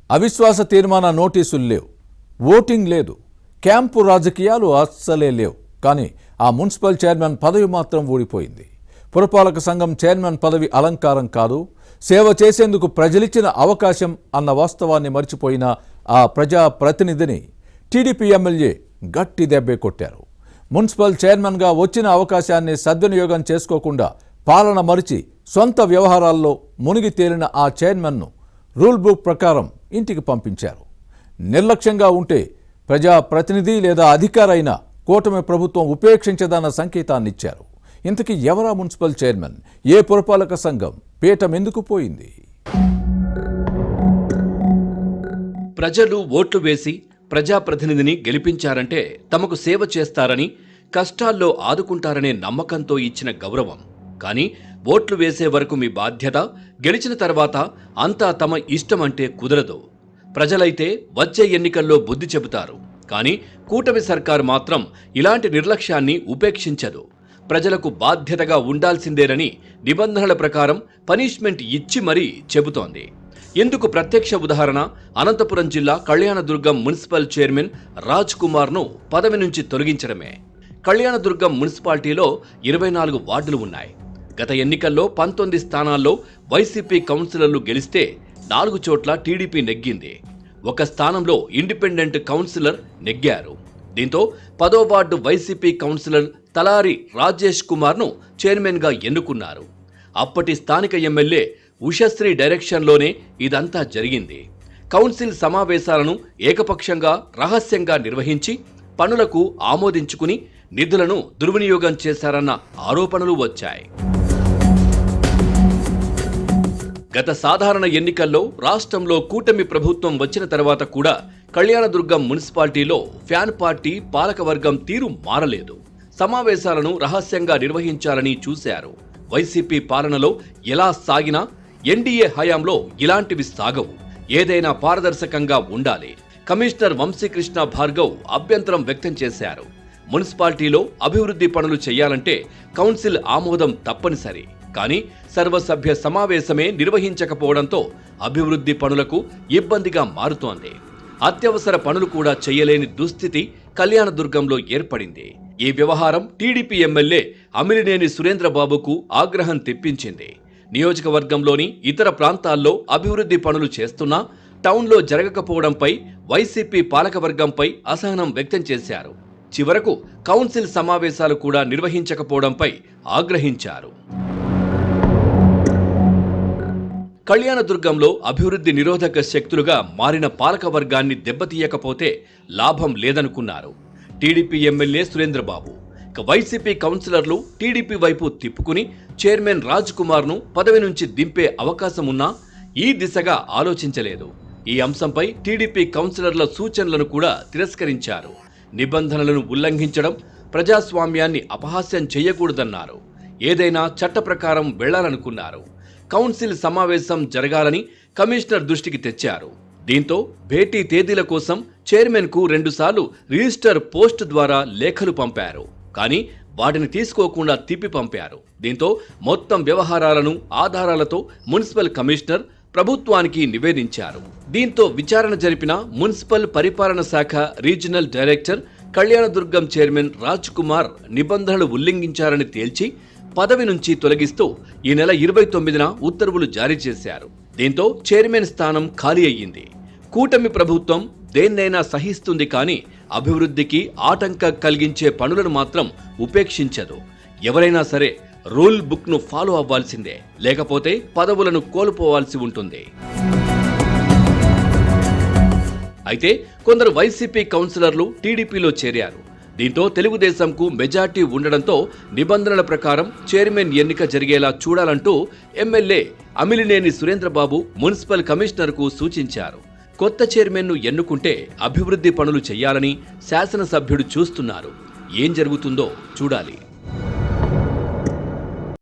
అవిశ్వాస తీర్మాన నోటీసులు లేవు, ఓటింగ్ లేదు, క్యాంపు రాజకీయాలు అస్సలే లేవు. కానీ ఆ మున్సిపల్ చైర్మన్ పదవి మాత్రం ఊడిపోయింది. పురపాలక సంఘం చైర్మన్ పదవి అలంకారం కాదు, సేవ చేసేందుకు ప్రజలిచ్చిన అవకాశం అన్న వాస్తవాన్ని మర్చిపోయిన ఆ ప్రజా ప్రతినిధిని టీడీపీ ఎమ్మెల్యే గట్టి దెబ్బే కొట్టారు. మున్సిపల్ చైర్మన్గా వచ్చిన అవకాశాన్ని సద్వినియోగం చేసుకోకుండా పాలన మరిచి సొంత వ్యవహారాల్లో మునిగి తేలిన ఆ చైర్మన్ను రూల్ బుక్ ప్రకారం ఇంటికి పంపించారు. నిర్లక్ష్యంగా ఉంటే ప్రజా ప్రతినిధి లేదా అధికారైన కూటమి ప్రభుత్వం ఉపేక్షించదన్న సంకేతాన్ని ఇచ్చారు. ఇంతకీ ఎవరా మున్సిపల్ చైర్మన్? ఏ పురపాలక సంఘం పీఠం ఎందుకు పోయింది? ప్రజలు ఓట్లు వేసి ప్రజాప్రతినిధిని గెలిపించారంటే తమకు సేవ చేస్తారని, కష్టాల్లో ఆదుకుంటారనే నమ్మకంతో ఇచ్చిన గౌరవం. కానీ ఓట్లు వేసే వరకు మీ బాధ్యత, గెలిచిన తర్వాత అంతా తమ ఇష్టమంటే కుదరదు. ప్రజలైతే వచ్చే ఎన్నికల్లో బుద్ధి చెబుతారు. కానీ కూటమి సర్కారు మాత్రం ఇలాంటి నిర్లక్ష్యాన్ని ఉపేక్షించదు. ప్రజలకు బాధ్యతగా ఉండాల్సిందేనని నిబంధనల ప్రకారం పనిష్మెంట్ ఇచ్చి మరీ చెబుతోంది. ఇందుకు ప్రత్యక్ష ఉదాహరణ అనంతపురం జిల్లా కళ్యాణదుర్గం మున్సిపల్ చైర్మన్ రాజ్ కుమార్ను పదవి నుంచి తొలగించడమే. కళ్యాణదుర్గం మున్సిపాలిటీలో 24 వార్డులు ఉన్నాయి. గత ఎన్నికల్లో 19 స్థానాల్లో వైసీపీ కౌన్సిలర్లు గెలిస్తే 4 చోట్ల టీడీపీ నెగ్గింది. ఒక స్థానంలో ఇండిపెండెంట్ కౌన్సిలర్ నెగ్గారు. దీంతో 10వ వార్డు వైసీపీ కౌన్సిలర్ తలారి రాజేష్ కుమార్ను చైర్మన్గా ఎన్నుకున్నారు. అప్పటి స్థానిక ఎమ్మెల్యే ఉషశ్రీ డైరెక్షన్లోనే ఇదంతా జరిగింది. కౌన్సిల్ సమావేశాలను ఏకపక్షంగా రహస్యంగా నిర్వహించి పనులకు ఆమోదించుకుని నిధులను దుర్వినియోగం చేశారన్న ఆరోపణలు వచ్చాయి. గత సాధారణ ఎన్నికల్లో రాష్ట్రంలో కూటమి ప్రభుత్వం వచ్చిన తర్వాత కూడా కళ్యాణదుర్గం మున్సిపాలిటీలో ఫ్యాన్ పార్టీ పాలకవర్గం తీరు మారలేదు. సమావేశాలను రహస్యంగా నిర్వహించాలని చూశారు. వైసీపీ పాలనలో ఎలా సాగినా ఎన్డీఏ హయాంలో ఇలాంటివి సాగవు. ఏదైనా పారదర్శకంగా ఉండాలి. కమిషనర్ వంశీకృష్ణ భార్గవ్ అభ్యంతరం వ్యక్తం చేశారు. మున్సిపాలిటీలో అభివృద్ధి పనులు చేయాలంటే కౌన్సిల్ ఆమోదం తప్పనిసరి. కానీ సర్వసభ్య సమావేశమే నిర్వహించకపోవడంతో అభివృద్ధి పనులకు ఇబ్బందిగా మారుతోంది. అత్యవసర పనులు కూడా చేయలేని దుస్థితి కళ్యాణదుర్గంలో ఏర్పడింది. ఈ వ్యవహారం టీడీపీ ఎమ్మెల్యే అమిలినేని సురేంద్రబాబుకు ఆగ్రహం తెప్పించింది. నియోజకవర్గంలోని ఇతర ప్రాంతాల్లో అభివృద్ధి పనులు చేస్తున్నా టౌన్లో జరగకపోవడంపై వైసీపీ పాలకవర్గంపై అసహనం వ్యక్తం చేశారు. చివరకు కౌన్సిల్ సమావేశాలు కూడా నిర్వహించకపోవడంపై ఆగ్రహించారు. కళ్యాణదుర్గంలో అభివృద్ధి నిరోధక శక్తులుగా మారిన పాలకవర్గాన్ని దెబ్బతీయకపోతే లాభం లేదనుకున్నారు టీడీపీ ఎమ్మెల్యే సురేంద్రబాబు. వైసీపీ కౌన్సిలర్లు టీడీపీ వైపు తిప్పుకుని చైర్మన్ రాజ్ కుమార్ను పదవి నుంచి దింపే అవకాశం ఉన్నా ఈ దిశగా ఆలోచించలేదు. ఈ అంశంపై టీడీపీ కౌన్సిలర్ల సూచనలను కూడా తిరస్కరించారు. నిబంధనలను ఉల్లంఘించడం, ప్రజాస్వామ్యాన్ని అపహాస్యం చేయకూడదన్నారు. ఏదైనా చట్ట ప్రకారం వెళ్లాలనుకున్నారు. కౌన్సిల్ సమావేశం జరగాలని కమిషనర్ దృష్టికి తెచ్చారు. దీంతో భేటీ తేదీల కోసం చైర్మన్కు 2 సార్లు రిజిస్టర్ పోస్ట్ ద్వారా లేఖలు పంపారు. కానీ వాటిని తీసుకోకుండా తిప్పి పంపారు. దీంతో మొత్తం వ్యవహారాలను ఆధారాలతో మున్సిపల్ కమిషనర్ ప్రభుత్వానికి నివేదించారు. దీంతో విచారణ జరిపిన మున్సిపల్ పరిపాలన శాఖ regional director Kalyandurg chairman Raj Kumar నిబంధనలు ఉల్లంఘించారని తేల్చి పదవి నుంచి తొలగిస్తూ ఈ నెల 29న ఉత్తర్వులు జారీ చేశారు. దీంతో చైర్మన్ స్థానం ఖాళీ అయ్యింది. కూటమి ప్రభుత్వం దేన్నైనా సహిస్తుంది, కానీ అభివృద్ధికి ఆటంకం కలిగించే పనులను మాత్రం ఉపేక్షించదు. ఎవరైనా సరే రూల్ బుక్ను ఫాలో అవ్వాల్సిందే, లేకపోతే పదవులను కోల్పోవాల్సి ఉంటుంది. అయితే కొందరు వైసీపీ కౌన్సిలర్లు టీడీపీలో చేరారు. దీంతో తెలుగుదేశంకు మెజార్టీ ఉండడంతో నిబంధనల ప్రకారం చైర్మన్ ఎన్నిక జరిగేలా చూడాలంటూ ఎమ్మెల్యే అమిలినేని సురేంద్రబాబు మున్సిపల్ కమిషనర్కు సూచించారు. కొత్త చైర్మన్ను ఎన్నుకుంటే అభివృద్ధి పనులు చేయాలని శాసనసభ్యుడు చూస్తున్నారు. ఏం జరుగుతుందో చూడాలి.